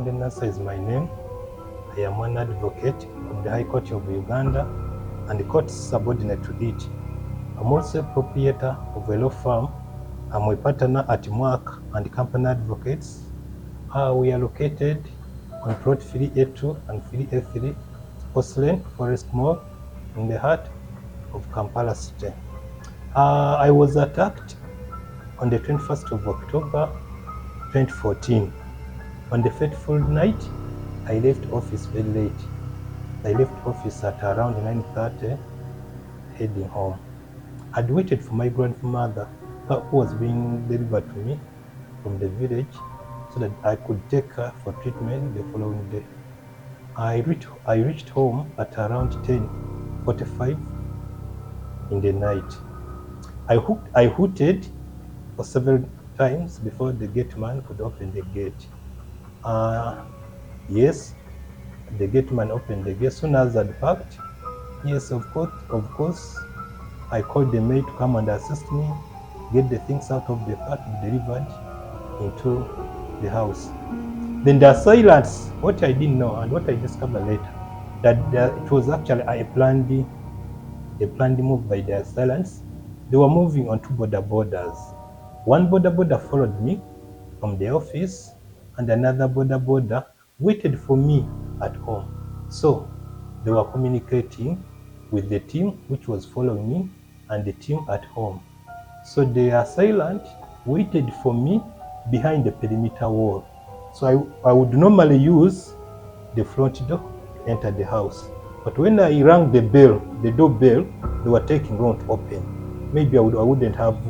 Mubonde Nassar is my name. I am an advocate of the High Court of Uganda and the court subordinate to it. I'm also a proprietor of a law firm. I'm a partner at Mark and Company Advocates. We are located on Plot 3A2 and 3A3, Sports Lane, Forest Mall, in the heart of Kampala City. I was attacked on the 21st of October 2014. On the fateful night, I left office very late. I left office at around 9:30, heading home. I'd waited for my grandmother, who was being delivered to me from the village, so that I could take her for treatment the following day. I reached home at around 10:45 in the night. I hooted for several times before the gate man could open the gate. Yes, the gate man opened the gate. Soon as I'd parked, yes, of course, I called the maid to come and assist me, get the things out of the car to be delivered into the house. Then the silence, what I didn't know and what I discovered later, that it was actually a planned move by the assailants. They were moving on two borders. One border followed me from the office, and another border waited for me at home. So they were communicating with the team which was following me and the team at home. So the assailant waited for me behind the perimeter wall. So I would normally use the front door to enter the house. But when I rang the doorbell, they were taking long to open. Maybe I wouldn't have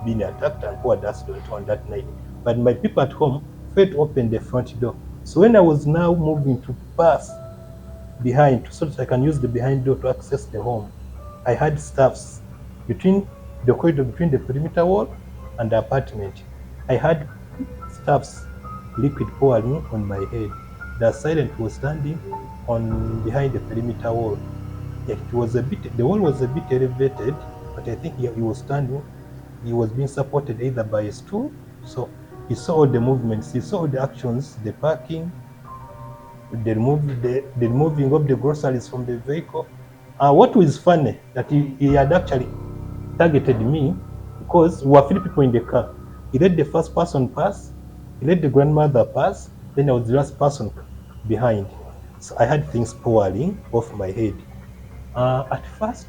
been attacked and poured accident on that night. But my people at home failed to open the front door. So when I was now moving to pass behind, so that I can use the behind door to access the home, I had staffs between the corridor between the perimeter wall and the apartment. I had staffs liquid pouring on my head. The assailant was standing on behind the perimeter wall. The wall was a bit elevated, but I think he was standing. He was being supported either by a stool. So he saw all the movements, he saw all the actions, the parking, the removing of the groceries from the vehicle. What was funny, that he had actually targeted me because we were 3 people in the car. He let the first person pass, he let the grandmother pass, then I was the last person behind. So I had things pouring off my head. At first,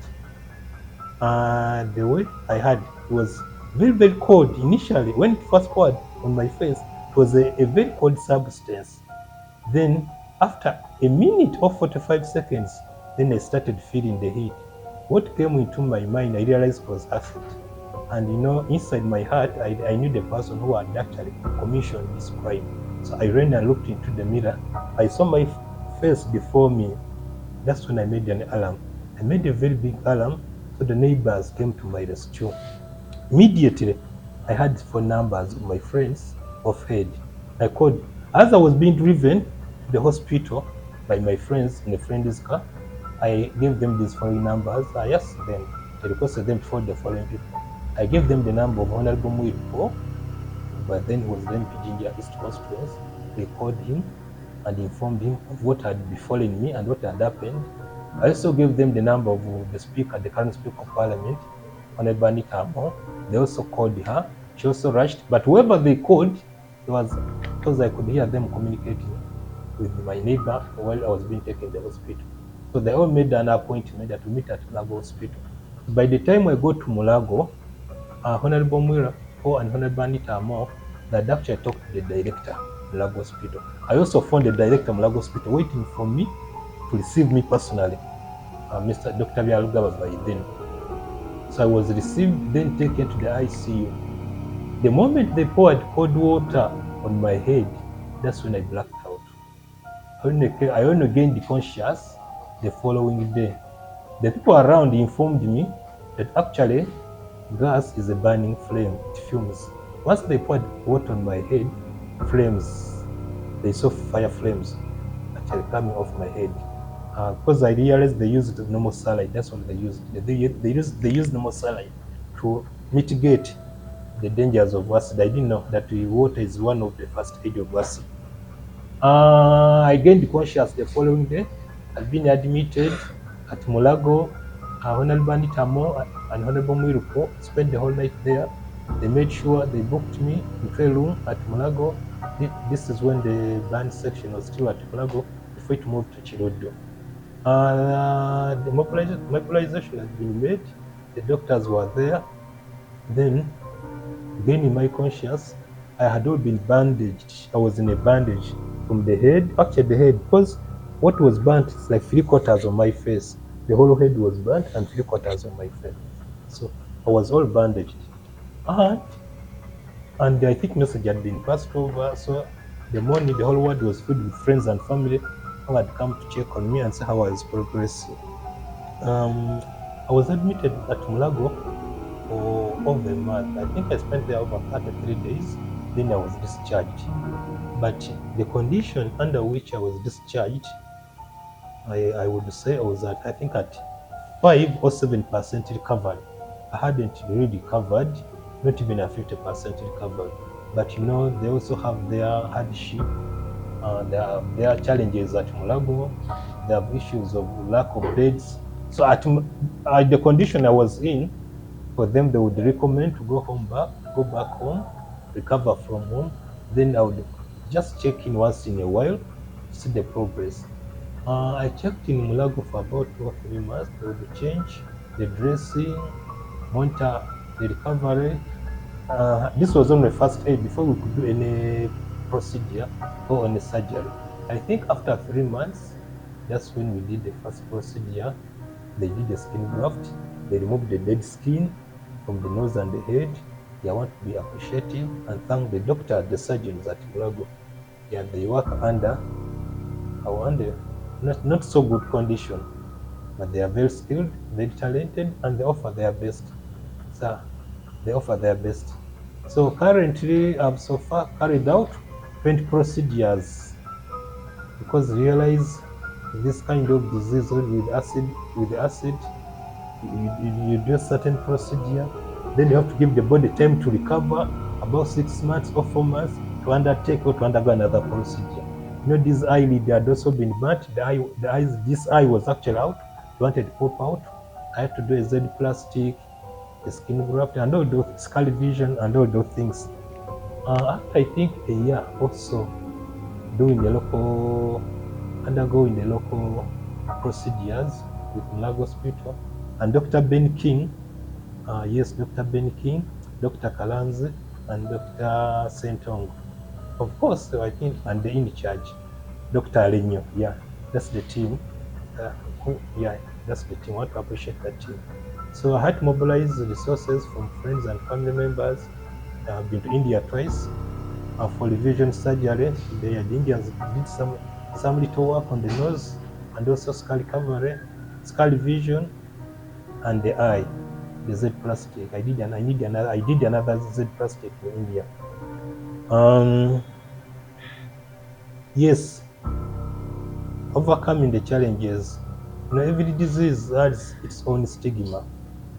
the way I had was very, very cold initially. When it first poured on my face, it was a very cold substance. Then after a minute or 45 seconds, then I started feeling the heat. What came into my mind, I realized it was acid. And inside my heart, I knew the person who had actually commissioned this crime. So I ran and looked into the mirror. I saw my face before me. That's when I made an alarm. I made a very big alarm, so the neighbors came to my rescue. Immediately, I had phone numbers of my friends of head. I called. As I was being driven to the hospital by my friends in a friend's car, I gave them these following numbers. I asked them, I requested them to phone the following people. I gave them the number of Honorable Mwiripo, but then he was then Jinja East Constituency. They called him and informed him of what had befallen me and what had happened. I also gave them the number of the speaker, the current speaker of parliament, Honorable Nikamo. They also called her. She also rushed, but whoever they called, because I could hear them communicating with my neighbor while I was being taken to the hospital. So they all made an appointment that we meet at Mulago Hospital. By the time I go to Mulago, Honorable Mwiripo and Honorable Nikamo, that actually talked to the director, Mulago Hospital. I also found the director of Mulago Hospital waiting for me to receive me personally, Mr. Dr. Byalugaba by then. So I was received, then taken to the ICU. The moment they poured cold water on my head, that's when I blacked out. I only gained conscious the following day. The people around informed me that actually gas is a burning flame, it fumes. Once they poured water on my head, they saw fire flames actually coming off my head. Because I realized they used normal saline. That's what they used. They used normal saline to mitigate the dangers of acid. I didn't know that the water is one of the first aid of acid. I gained conscious the following day. I'd been admitted at Mulago. Honorable Anitamo and Honorable Mwiruko spent the whole night there. They made sure they booked me into a room at Mulago. This is when the band section was still at Mulago before it moved to Chirodo. The mobilization had been made. The doctors were there. Then, gaining my conscience, I had all been bandaged. I was in a bandage from the head, actually the head, because what was burnt is like 3/4 of my face. The whole head was burnt and 3/4 of my face. So I was all bandaged. And I think message had been passed over. So the morning, the whole world was filled with friends and family who had come to check on me and see how I was progressing. I was admitted at Mulago for over a month. I think I spent there over 33 days. Then I was discharged. But the condition under which I was discharged, I would say I was I think at 5 or 7% recovered. I hadn't really recovered, not even a 50% recovered. But they also have their hardship. There are challenges at Mulago. They have issues of lack of beds. So at the condition I was in, for them they would recommend to go back home, recover from home. Then I would just check in once in a while to see the progress. I checked in Mulago for about 2 or 3 months. They would change the dressing, monitor the recovery. This was on the first aid before we could do any procedure or any surgery. I think after 3 months, that's when we did the first procedure. They did the skin graft. They removed the dead skin from the nose and the head. I want to be appreciative and thank the doctor, the surgeons at Mulago. Yeah, they work under not so good condition, but they are very skilled, very talented, and they offer their best. So they offer their best. So currently, I've so far carried out 20 procedures because realize this kind of disease with acid, you do a certain procedure, then you have to give the body time to recover about 6 months or 4 months to undertake or to undergo another procedure. This eyelid had also been burnt. This eye was actually out. They wanted to pop out. I had to do a Z plastic, a skin graft, and all those skull vision and all those things. After I think a year also undergoing the local procedures with Mulago Hospital, and Dr. Ben King, Dr. Ben King, Dr. Kalanzi, and Dr. Sentong. Of course, I think, and the in charge, Dr. Alenyo. Yeah, that's the team. That's the team. I want to appreciate that team. So I had to mobilize the resources from friends and family members. I've been to India twice for revision surgery. The Indians did some little work on the nose and also skull recovery, skull vision, and the eye, the Z plastic. I did another Z plastic in India. Yes, overcoming the challenges. Every disease has its own stigma.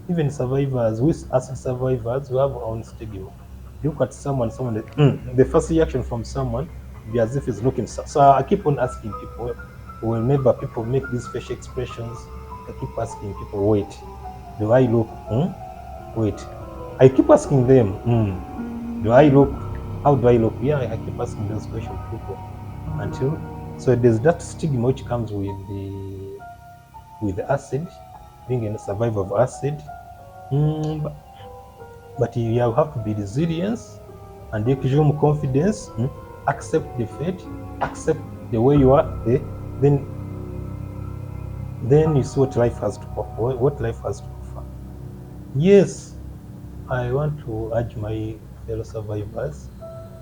Even survivors, as survivors, we have our own stigma. Look at someone the first reaction from someone will be as if he's looking. So I keep on asking people, whenever people make these facial expressions, I keep asking people, wait, do I look? Wait. I keep asking them, do I look? How do I look? Yeah, I keep asking those questions to people so there's that stigma which comes with acid, being a survivor of acid. But you have to be resilient and extreme confidence, accept the fate, accept the way you are, then you see what life has to offer. Yes, I want to urge my fellow survivors,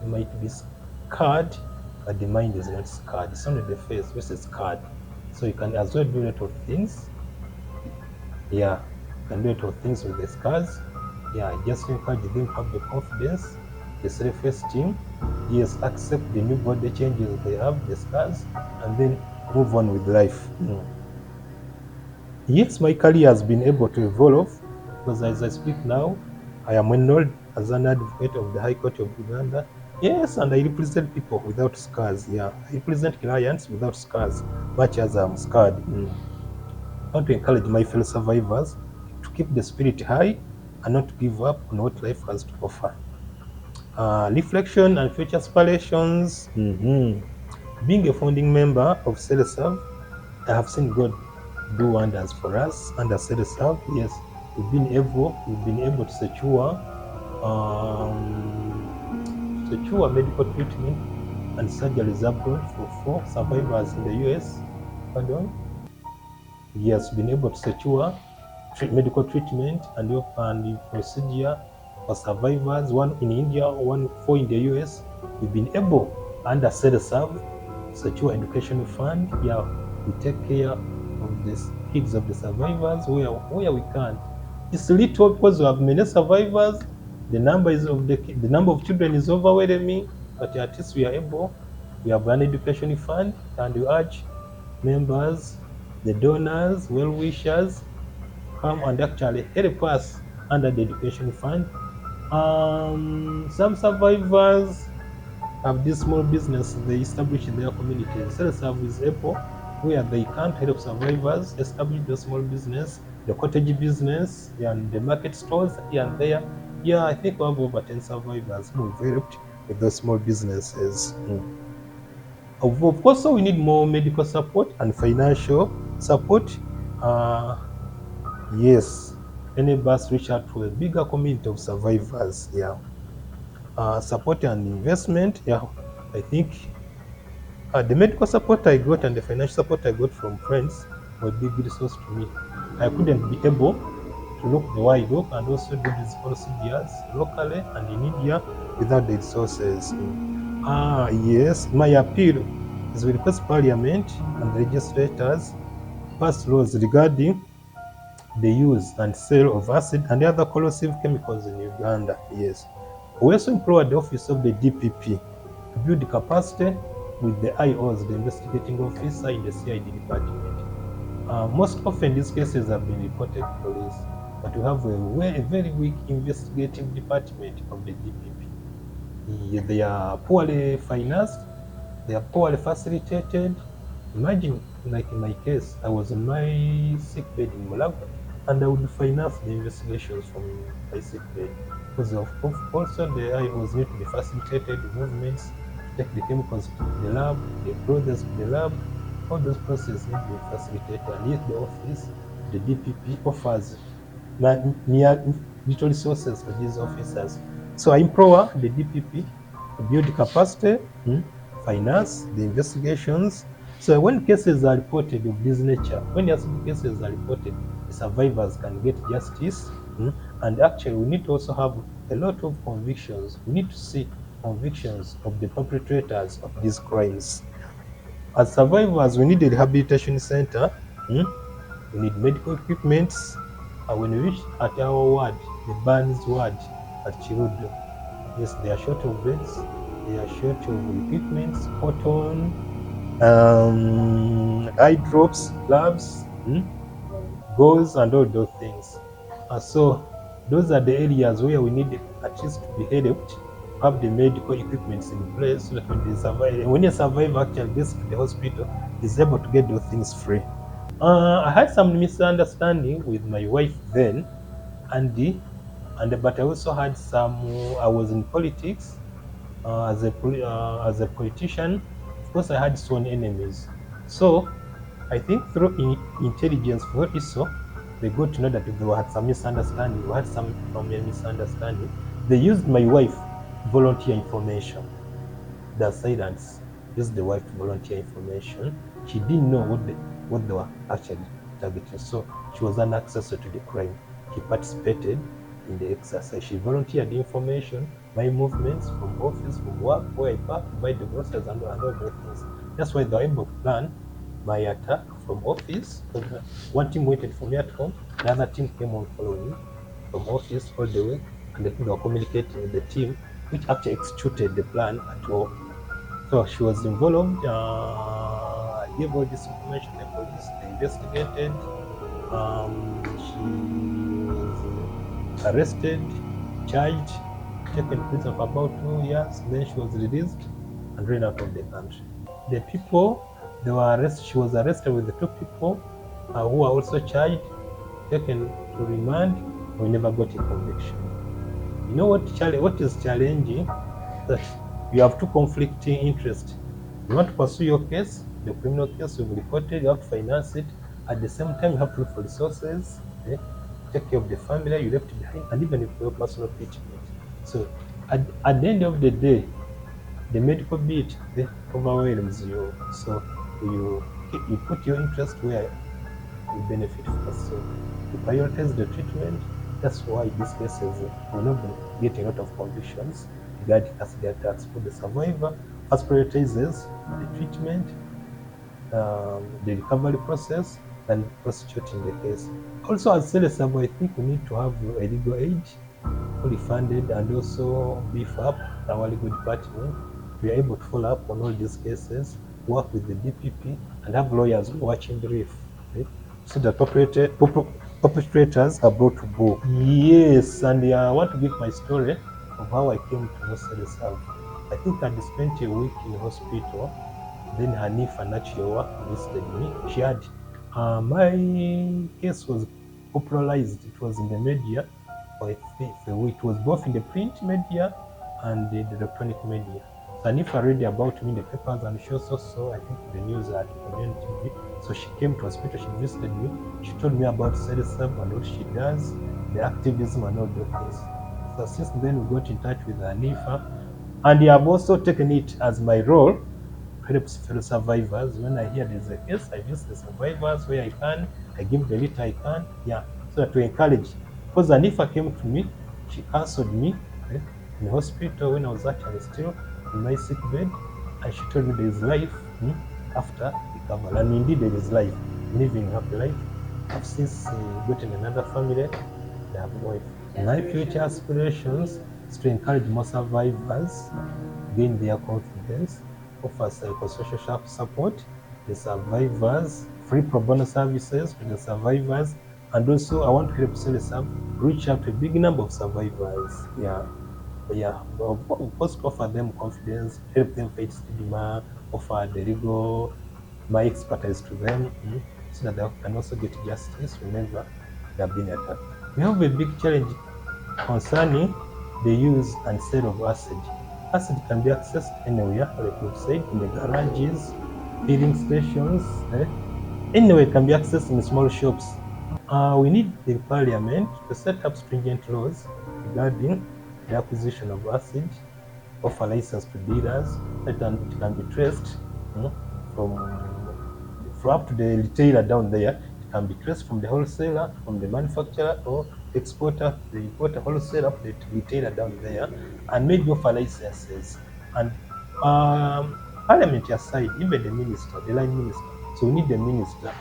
you might be scarred, but the mind is not scarred. It's only the face which is scarred. So you can as well do a lot of things. Yeah, you can do a lot of things with the scars. Yeah, just encourage them to have the confidence, the self-esteem. Yes, accept the new body changes they have, the scars, and then move on with life. Yes, my career has been able to evolve because as I speak now, I am enrolled as an advocate of the High Court of Uganda. Yes, and I represent people without scars. Yeah, I represent clients without scars, much as I'm scarred. I want to encourage my fellow survivors to keep the spirit high and not to give up on what life has to offer. Reflection and future aspirations. Being a founding member of Ceresav, I have seen God do wonders for us under Ceresav. Yes, we've been able to secure medical treatment and surgeries abroad for 4 survivors in the US. Pardon? Yes, been able to secure medical treatment and procedure for survivors, one in India, one four in the US. We've been able, under Ceresav, secure education fund. Yeah, we take care of the kids of the survivors where we can. It's little because we have many survivors. The number of children is overwhelming, but at least we are able. We have an education fund, and we urge members, the donors, well wishers, come and actually help us under the education fund. Some survivors have this small business they establish in their communities. Ceresav is able, where they can't help survivors, establish the small business, the cottage business, and the market stores here and there. Yeah, I think we have over 10 survivors who have helped with those small businesses. Of course, so we need more medical support and financial support. Uh, yes, enable us reach out to a bigger community of survivors. Yeah, support and investment. Yeah, I think the medical support I got and the financial support I got from friends were a big resource to me. I couldn't be able to look the way I look and also do these procedures locally and in India without the resources. Yes, my appeal is we request Parliament and legislators pass laws regarding the use and sale of acid and other corrosive chemicals in Uganda. Yes. We also implore the office of the DPP to build capacity with the IOs, the investigating officer in the CID department. Most often these cases have been reported to police, but we have a very weak investigative department of the DPP. They are poorly financed, they are poorly facilitated. Imagine, like in my case, I was on my sick bed in Malawi, and I would finance the investigations from my sick bed. Because also the IOs need to be facilitated, the movements, to take the chemicals to the lab, the process to the lab. All those processes need to be facilitated, and yet the office, the DPP, offers mere little resources to these officers. So I implore the DPP to build capacity, finance the investigations. So when cases are reported of this nature, when acid cases are reported, the survivors can get justice. And actually, we need to also have a lot of convictions. We need to see convictions of the perpetrators of these crimes. As survivors, we need a rehabilitation center. We need medical equipments. When we reach at our ward, the Burns ward at Chirudo, yes, they are short of beds, they are short of equipments, cotton, eye drops, gloves, gauze, and all those things. So those are the areas where we need at least to be helped, have the medical equipments in place so that when a survivor actually gets to the hospital, is able to get those things free. I had some misunderstanding with my wife then, and but I also had some. I was in politics as a politician. Of course, I had sworn enemies. So I think through intelligence for ISO, they got to know that they had some misunderstanding. We had some family misunderstanding. They used my wife to volunteer information. The assailants used the wife to volunteer information. She didn't know what they were actually targeting. So she was an accessor to the crime. She participated in the exercise. She volunteered information, my movements from office, from work, where I park, buy the groceries, and all those things. That's why they were able to plan my attack from office. One team waited for me at home, the other team came on following from office all the way, and they were communicating with the team which actually executed the plan at all. So she was involved. I gave all this information to the police. They investigated. She was arrested, charged. taken in prison for about 2 years. Then she was released and ran out of the country. The people they were arrested. She was arrested with the 2 people who were also charged, taken to remand. We never got a conviction. You know what is challenging? That you have two conflicting interests. You want to pursue your case, the criminal case you've reported, you have to finance it. At the same time, you have to look for resources, take care of the family you left behind, and even for your personal treatment. So at the end of the day, the medical bit overwhelms you. So you put your interest where you benefit first. So you prioritize the treatment. That's why these cases will not get a lot of convictions regarding acid attacks. For the survivor, first prioritizes the treatment, the recovery process, and prosecuting the case. Also, as Ceresav, I think we need to have a legal aid, fully funded, and also beef up our legal department. We are able to follow up on all these cases, work with the DPP, and have lawyers watching brief, right? So that perpetrators are brought to book. Yes, and I want to give my story of how I came to know Ceresav. I think I spent a week in hospital. Then Hanifa Nachiowa visited me. She had my case was popularized. It was in the media for a week. It was both in the print media and the electronic media. So Hanifa read about me in the papers, and she also saw, I think, the news at Mubonde TV. So she came to hospital. She visited me. She told me about Ceresav and what she does, the activism and all those things. So since then, we got in touch with Hanifa, and I have also taken it as my role helps fellow survivors. When I hear there's a case, I visit the survivors where I can, I give the little I can, so that to encourage. Because Hanifa came to me, she counseled me in hospital when I was actually still in my sick bed, and she told me there is life after recovery. And indeed there is life, living happy life. I've since gotten another family, I have a wife. My future aspirations is to encourage more survivors, gain their confidence, offer psychosocial support to the survivors, free pro bono services to the survivors, and also I want to help Ceresav reach out to a big number of survivors. First offer them confidence, help them fight stigma, offer the legal, my expertise to them, so that they can also get justice whenever they have been attacked. We have a big challenge concerning the use and sale of acid. Acid can be accessed anywhere, like we've said, in the garages, filling stations, anywhere it can be accessed in small shops. We need the parliament to set up stringent laws regarding the acquisition of acid, offer license to dealers, that it can be traced from up to the retailer down there. It can be traced from the wholesaler, from the manufacturer, or exporter, the importer, wholesaler, up to the retailer down there, and maybe offer licenses. And parliament aside, even the minister, the line minister. So we need the minister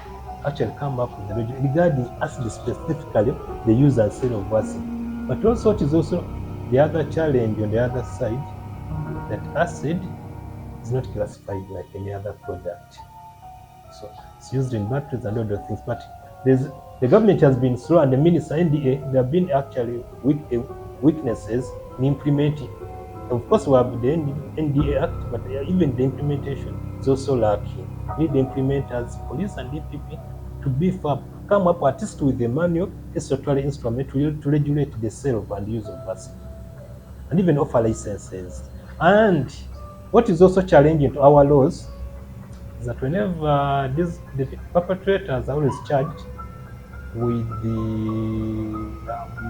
actually come up with the regarding acid specifically, the use and sale of acid. But also, it is also the other challenge on the other side, that acid is not classified like any other product. So it's used in batteries and other things. But the government has been slow, and the minister, NDA, there have been actually weaknesses in implementing. Of course, we have the NDA Act, but even the implementation is also lacking. We need the implementers, police and DPP, to beef up, come up at least with a manual, a statutory instrument to regulate the sale and use of acid, and even offer licenses. And what is also challenging to our laws is that whenever the perpetrators are always charged with in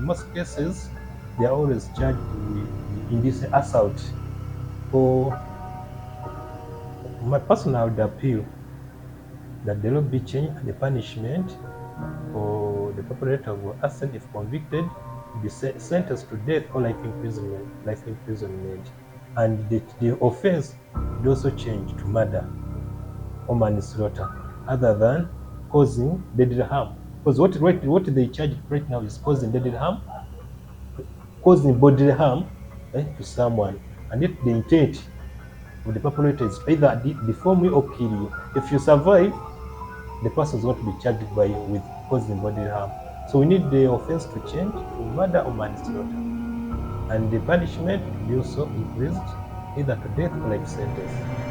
most cases, they are always charged with indecent assault. For my personal appeal, that the law be changed and the punishment for the perpetrator of arson, if convicted, be sentenced to death or life imprisonment. And the offense would also change to murder or manslaughter, other than causing deadly harm. Because what they charge right now is causing deadly harm, causing bodily harm to someone, and yet the intent of the perpetrator is either deform you or kill you. If you survive, the person is going to be charged with causing bodily harm. So we need the offense to change to murder or manslaughter. and the punishment will be also increased either to death or life sentence.